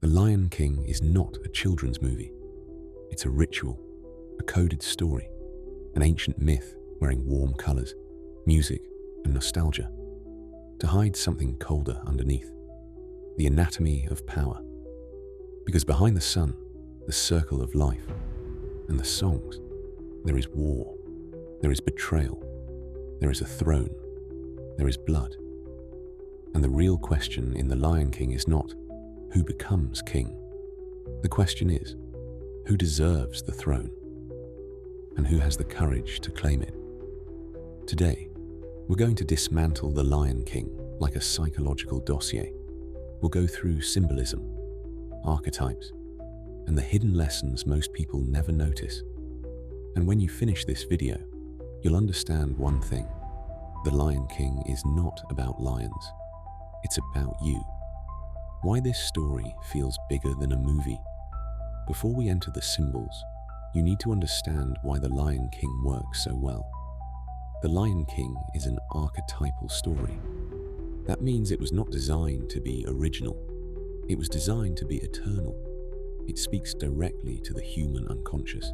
The Lion King is not a children's movie. It's a ritual, a coded story, an ancient myth wearing warm colors, music, and nostalgia to hide something colder underneath, the anatomy of power. Because behind the sun, the circle of life, and the songs, there is war, there is betrayal, there is a throne, there is blood. And the real question in The Lion King is not who becomes king. The question is, who deserves the throne? And who has the courage to claim it? Today, we're going to dismantle The Lion King like a psychological dossier. We'll go through symbolism, archetypes, and the hidden lessons most people never notice. And when you finish this video, you'll understand one thing. The Lion King is not about lions. It's about you. Why this story feels bigger than a movie. Before we enter the symbols, you need to understand why The Lion King works so well. The Lion King is an archetypal story. That means it was not designed to be original. It was designed to be eternal. It speaks directly to the human unconscious.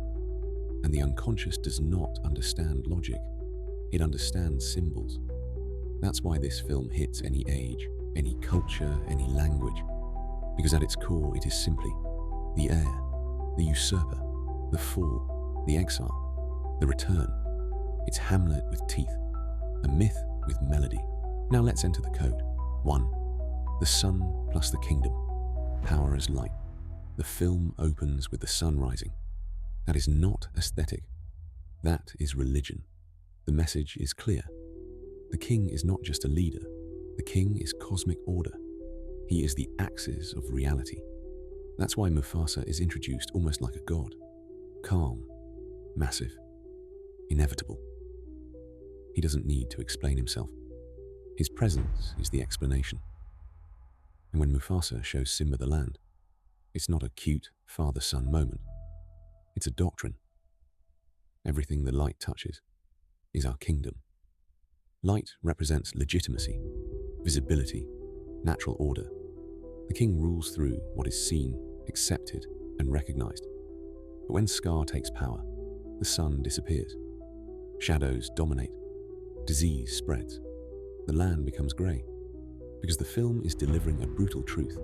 And the unconscious does not understand logic. It understands symbols. That's why this film hits any age, any culture, any language. Because at its core, it is simply the heir, the usurper, the fall, the exile, the return. It's Hamlet with teeth, a myth with melody. Now let's enter the code. 1. The sun plus the kingdom. Power as light. The film opens with the sun rising. That is not aesthetic. That is religion. The message is clear. The king is not just a leader. The king is cosmic order. He is the axis of reality. That's why Mufasa is introduced almost like a god. Calm, massive, inevitable. He doesn't need to explain himself. His presence is the explanation. And when Mufasa shows Simba the land, it's not a cute father-son moment. It's a doctrine. Everything the light touches is our kingdom. Light represents legitimacy, visibility, natural order. The king rules through what is seen, accepted, and recognized. But when Scar takes power, the sun disappears. Shadows dominate. Disease spreads. The land becomes grey. Because the film is delivering a brutal truth.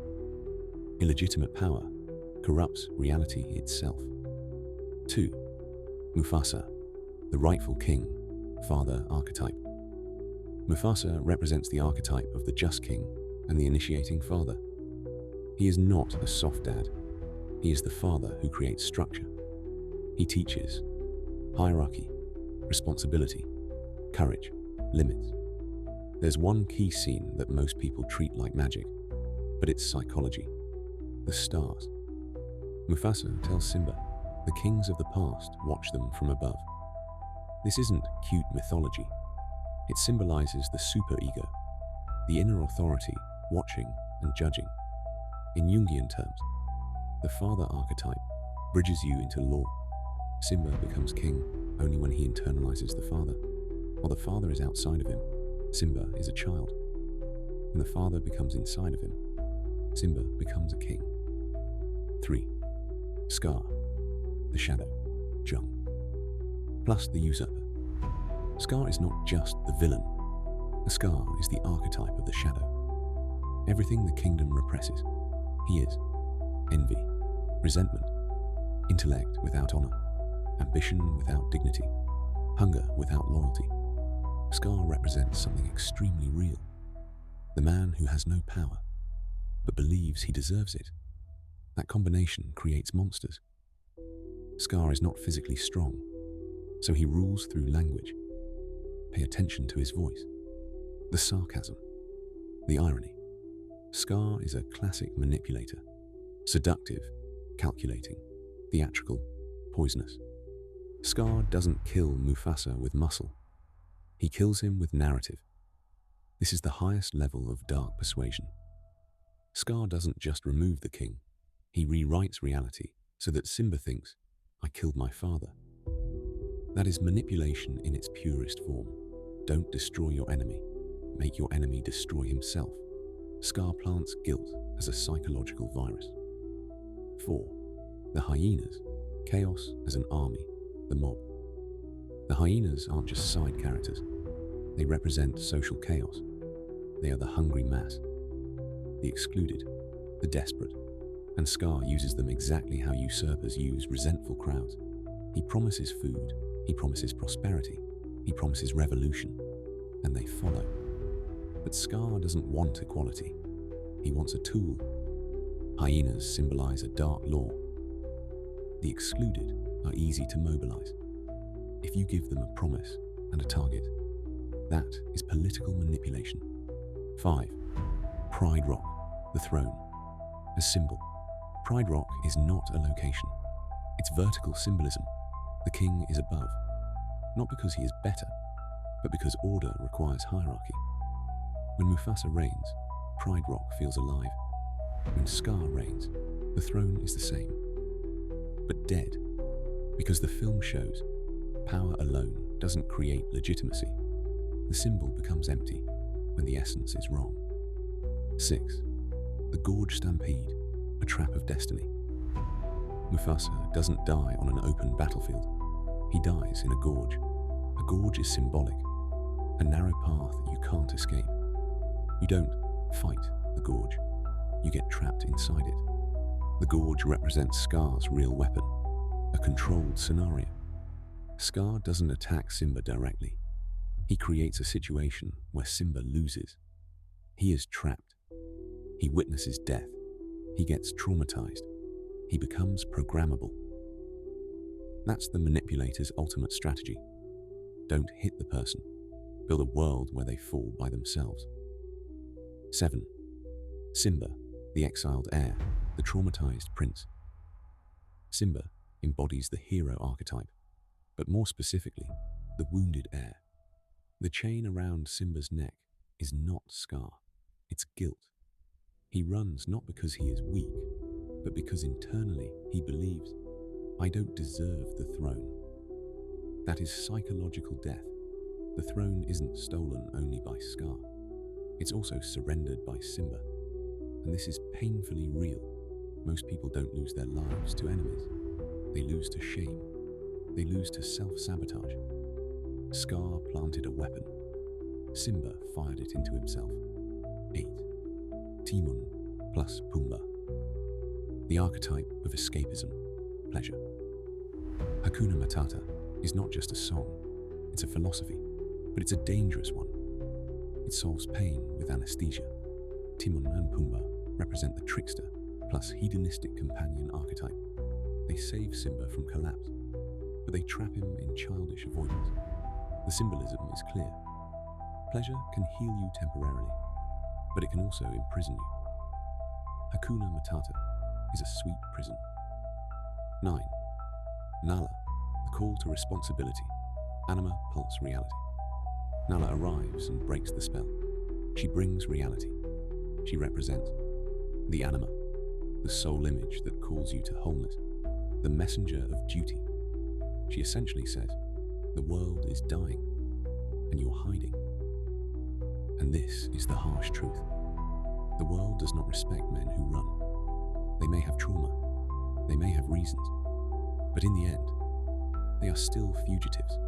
Illegitimate power corrupts reality itself. 2. Mufasa, the rightful king, father archetype. Mufasa represents the archetype of the just king and the initiating father. He is not a soft dad. He is the father who creates structure. He teaches hierarchy, responsibility, courage, limits. There's one key scene that most people treat like magic, but it's psychology. The stars. Mufasa tells Simba, the kings of the past watch them from above. This isn't cute mythology. It symbolizes the superego, the inner authority watching and judging. In Jungian terms, the father archetype bridges you into law. Simba becomes king only when he internalizes the father. While the father is outside of him, Simba is a child. When the father becomes inside of him, Simba becomes a king. 3. Scar, the shadow, Jung, plus the usurper. Scar is not just the villain. The Scar is the archetype of the shadow. Everything the kingdom represses. He is envy, resentment, intellect without honor, ambition without dignity, hunger without loyalty. Scar represents something extremely real. The man who has no power, but believes he deserves it. That combination creates monsters. Scar is not physically strong, so he rules through language. Pay attention to his voice, the sarcasm, the irony. Scar is a classic manipulator, seductive, calculating, theatrical, poisonous. Scar doesn't kill Mufasa with muscle. He kills him with narrative. This is the highest level of dark persuasion. Scar doesn't just remove the king. He rewrites reality so that Simba thinks, I killed my father. That is manipulation in its purest form. Don't destroy your enemy. Make your enemy destroy himself. Scar plants guilt as a psychological virus. 4. The hyenas, chaos as an army, the mob. The hyenas aren't just side characters. They represent social chaos. They are the hungry mass, the excluded, the desperate, and Scar uses them exactly how usurpers use resentful crowds. He promises food, he promises prosperity, he promises revolution, and they follow. But Scar doesn't want equality. He wants a tool. Hyenas symbolize a dark law. The excluded are easy to mobilize. If you give them a promise and a target, that is political manipulation. 5. Pride Rock, the throne. A symbol. Pride Rock is not a location. It's vertical symbolism. The king is above, not because he is better, but because order requires hierarchy. When Mufasa reigns, Pride Rock feels alive. When Scar reigns, the throne is the same, but dead, because the film shows power alone doesn't create legitimacy. The symbol becomes empty when the essence is wrong. 6. The Gorge Stampede, a trap of destiny. Mufasa doesn't die on an open battlefield. He dies in a gorge. A gorge is symbolic, a narrow path you can't escape. You don't fight the gorge, you get trapped inside it. The gorge represents Scar's real weapon, a controlled scenario. Scar doesn't attack Simba directly. He creates a situation where Simba loses. He is trapped. He witnesses death. He gets traumatized. He becomes programmable. That's the manipulator's ultimate strategy. Don't hit the person. Build a world where they fall by themselves. 7. Simba, the exiled heir, the traumatized prince. Simba embodies the hero archetype, but more specifically, the wounded heir. The chain around Simba's neck is not Scar, it's guilt. He runs not because he is weak, but because internally he believes, I don't deserve the throne. That is psychological death. The throne isn't stolen only by Scar. It's also surrendered by Simba. And this is painfully real. Most people don't lose their lives to enemies. They lose to shame. They lose to self-sabotage. Scar planted a weapon. Simba fired it into himself. 8. Timon plus Pumbaa. The archetype of escapism, pleasure. Hakuna Matata is not just a song, it's a philosophy, but it's a dangerous one. It solves pain with anesthesia. Timon and Pumbaa represent the trickster plus hedonistic companion archetype. They save Simba from collapse, but they trap him in childish avoidance. The symbolism is clear. Pleasure can heal you temporarily, but it can also imprison you. Hakuna Matata is a sweet prison. 9. Nala, the call to responsibility, anima pulse reality. Nala arrives and breaks the spell. She brings reality. She represents the anima, the soul image that calls you to wholeness, the messenger of duty. She essentially says, the world is dying, and you're hiding. And this is the harsh truth. The world does not respect men who run. They may have trauma, they may have reasons, but in the end, they are still fugitives.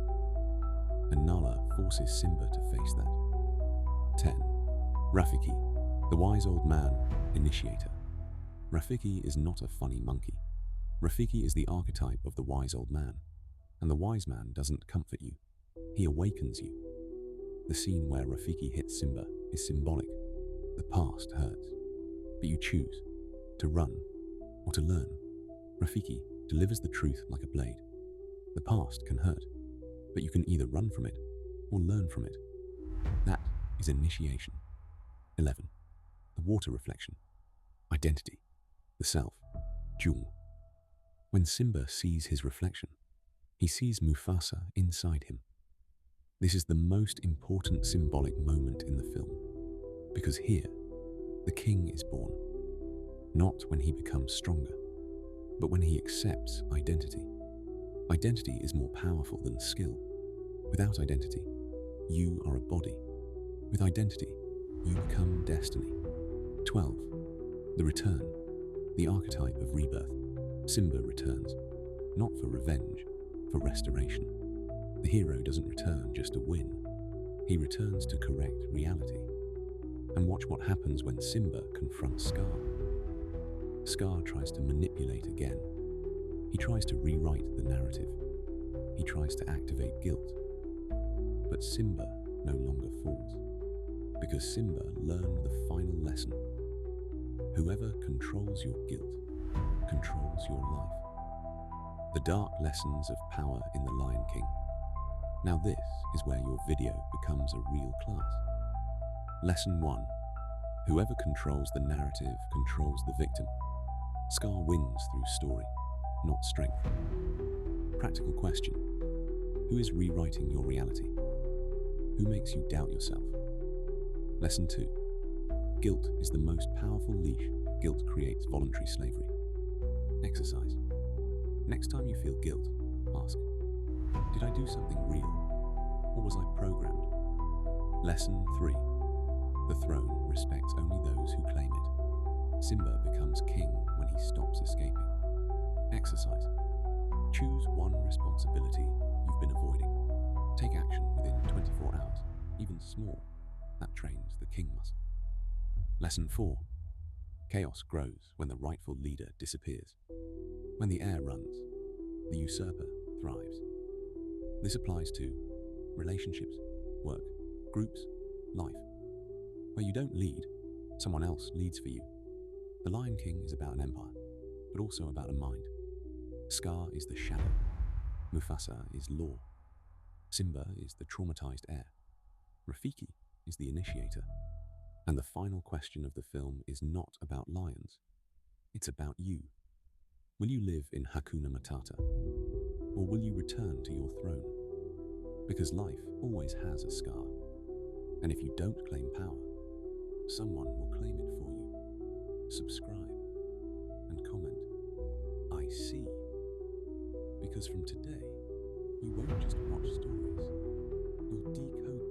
And Nala forces Simba to face that. 10. Rafiki, the wise old man, initiator. Rafiki is not a funny monkey. Rafiki is the archetype of the wise old man, and the wise man doesn't comfort you, he awakens you. The scene where Rafiki hits Simba is symbolic. The past hurts, but you choose to run or to learn. Rafiki delivers the truth like a blade. The past can hurt, but you can either run from it or learn from it. That is initiation. 11. The water reflection. Identity. The self. Jewel. When Simba sees his reflection, he sees Mufasa inside him. This is the most important symbolic moment in the film, because here, the king is born, not when he becomes stronger, but when he accepts identity. Identity is more powerful than skill. Without identity, you are a body. With identity, you become destiny. 12. The return. The archetype of rebirth, Simba returns, not for revenge, for restoration. The hero doesn't return just to win. He returns to correct reality. And watch what happens when Simba confronts Scar. Scar tries to manipulate again. He tries to rewrite the narrative. He tries to activate guilt. But Simba no longer falls, because Simba learned the final lesson. Whoever controls your guilt controls your life. The dark lessons of power in The Lion King. Now this is where your video becomes a real class. Lesson 1. Whoever controls the narrative controls the victim. Scar wins through story, not strength. Practical question. Who is rewriting your reality? Who makes you doubt yourself? Lesson 2. Guilt is the most powerful leash. Guilt creates voluntary slavery. Exercise. Next time you feel guilt, ask, did I do something real, or was I programmed? Lesson 3. The throne respects only those who claim it. Simba becomes king when he stops escaping. Exercise. Choose one responsibility you've been avoiding. Take action within 24 hours, even small. That trains the king muscle. Lesson 4. Chaos grows when the rightful leader disappears. When the heir runs, the usurper thrives. This applies to relationships, work, groups, life. Where you don't lead, someone else leads for you. The Lion King is about an empire, but also about a mind. Scar is the shadow. Mufasa is law. Simba is the traumatized heir. Rafiki is the initiator. And the final question of the film is not about lions. It's about you. Will you live in Hakuna Matata? Or will you return to your throne? Because life always has a scar. And if you don't claim power, someone will claim it for you. Subscribe and comment, I see. Because from today, you won't just watch stories, you'll decode